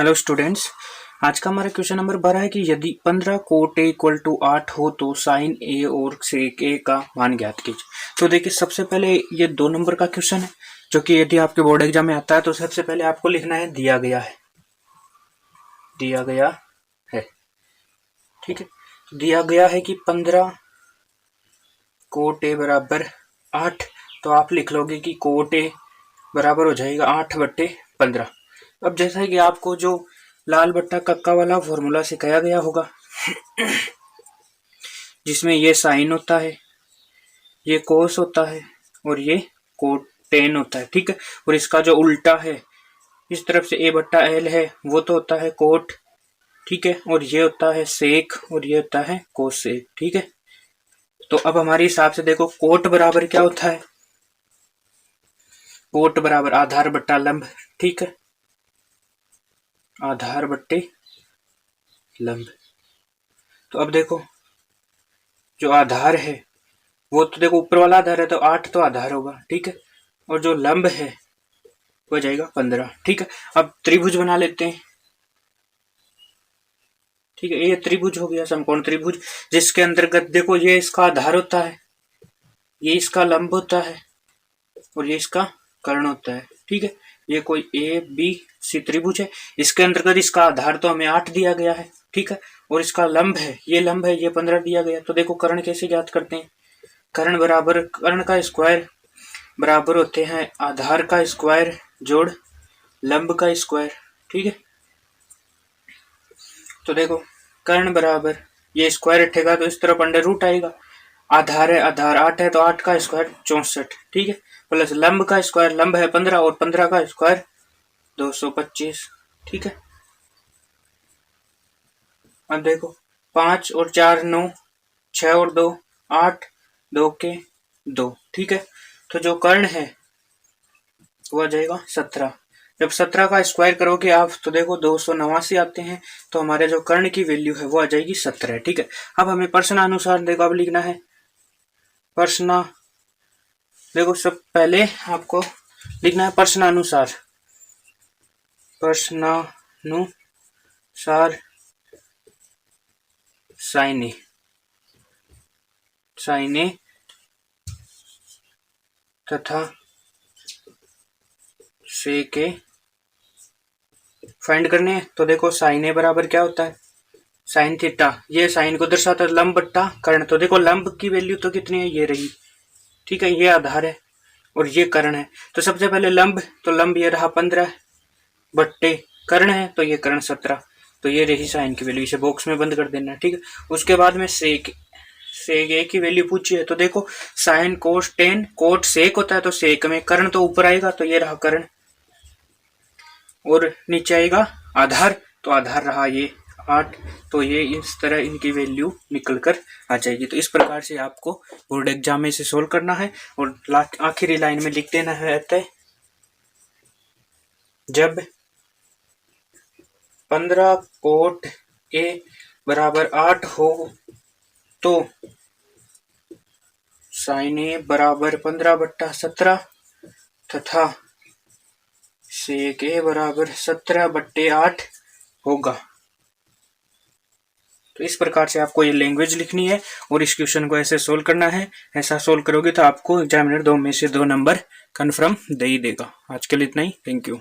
Hello students, आज का हमारा क्वेश्चन नंबर 12 है कि यदि 15 कोट ए इक्वल टू 8 हो तो साइन ए और सेक ए का मान ज्ञात कीजिए। तो देखिए, सबसे पहले ये 2 नंबर का क्वेश्चन है जो कि यदि आपके बोर्ड एग्जाम में आता है तो सबसे पहले आपको लिखना है दिया गया है। ठीक है, दिया गया है कि 15 कोट ए बराबर 8, तो आप लिख लोगे कि कोट ए बराबर हो जाएगा 8/15। अब जैसा कि आपको जो लाल बट्टा कक्का वाला फॉर्मूला सिखाया गया होगा जिसमें ये साइन होता है, ये कोस होता है और ये कोटेन होता है। ठीक है, और इसका जो उल्टा है इस तरफ से A/L है वो तो होता है कोट। ठीक है, और ये होता है सेक और ये होता है कोसेक। ठीक है, तो अब हमारे हिसाब से देखो, कोट बराबर क्या होता है? कोट बराबर आधार बट्टा लंब। ठीक है, आधार बट्टे लंब। तो अब देखो, जो आधार है वो तो देखो ऊपर वाला आधार है तो 8 तो आधार होगा। ठीक है, और जो लंब है वो जाएगा 15। ठीक है, अब त्रिभुज बना लेते हैं। ठीक है, ये त्रिभुज हो गया, समकोण त्रिभुज, जिसके अंतर्गत देखो ये इसका आधार होता है, ये इसका लंब होता है और ये इसका कर्ण होता है। ठीक है, ये कोई ABC त्रिभुज है, इसके अंतर्गत इसका आधार तो हमें 8 दिया गया है। ठीक है, और इसका लंब है, ये 15 दिया गया। तो देखो कर्ण कैसे ज्ञात करते हैं? कर्ण बराबर कर्ण का स्क्वायर बराबर होते हैं आधार का स्क्वायर जोड़ लंब का स्क्वायर। ठीक है, तो देखो कर्ण बराबर ये स्क्वायर उठेगा तो इस तरफ अंडर रूट आएगा। आधार है, आधार 8 है तो 8 का स्क्वायर 64। ठीक है, प्लस लंब का स्क्वायर, लंब है 15 और 15 का स्क्वायर 225। ठीक है, अब देखो 5 और 4 9, 6 और 2 8, 2 के 2। ठीक है, तो जो कर्ण है वो आ जाएगा 17। जब 17 का स्क्वायर करोगे आप तो देखो 289 आते हैं, तो हमारे जो कर्ण की वैल्यू है वो आ जाएगी 17। ठीक है, अब हमें प्रश्नानुसार देखो अब लिखना है। प्रश्न देखो, सब पहले आपको लिखना है प्रश्नानुसार। प्रश्नानुसार साइन ए तथा सेक ए फाइंड करने हैं। तो देखो साइन ए बराबर क्या होता है? Sine theta. ये साइन को दर्शाता है लंब बट्टा कर्ण। तो देखो लंब की वैल्यू तो कितनी है? ये रही। ठीक है, ये आधार है और ये कर्ण है। तो सबसे पहले लंब, तो लंब ये रहा 15 बट्टे कर्ण है तो ये कर्ण 17। तो ये रही साइन की वैल्यू, इसे बॉक्स में बंद कर देना। ठीक है, उसके बाद में सेक ए की वैल्यू पूछी है। तो देखो sine cos tan, cot sec होता है तो सेक में कर्ण तो ऊपर आएगा तो ये रहा कर्ण और नीचे आएगा आधार, तो आधार रहा ये 8। तो ये इस तरह इनकी वैल्यू निकल कर आ जाएगी। तो इस प्रकार से आपको बोर्ड एग्जाम में इसे सोल्व करना है और आखिरी लाइन में लिख देना है अतः जब 15 कोट ए बराबर 8 हो तो साइन ए बराबर 15/17 तथा सेक ए बराबर 17/8 होगा। तो इस प्रकार से आपको ये लैंग्वेज लिखनी है और इस क्वेश्चन को ऐसे सोल्व करना है। ऐसा सोल्व करोगे तो आपको एग्जामिनर 2 में से 2 नंबर कन्फर्म दे ही देगा। आज के लिए इतना ही, थैंक यू।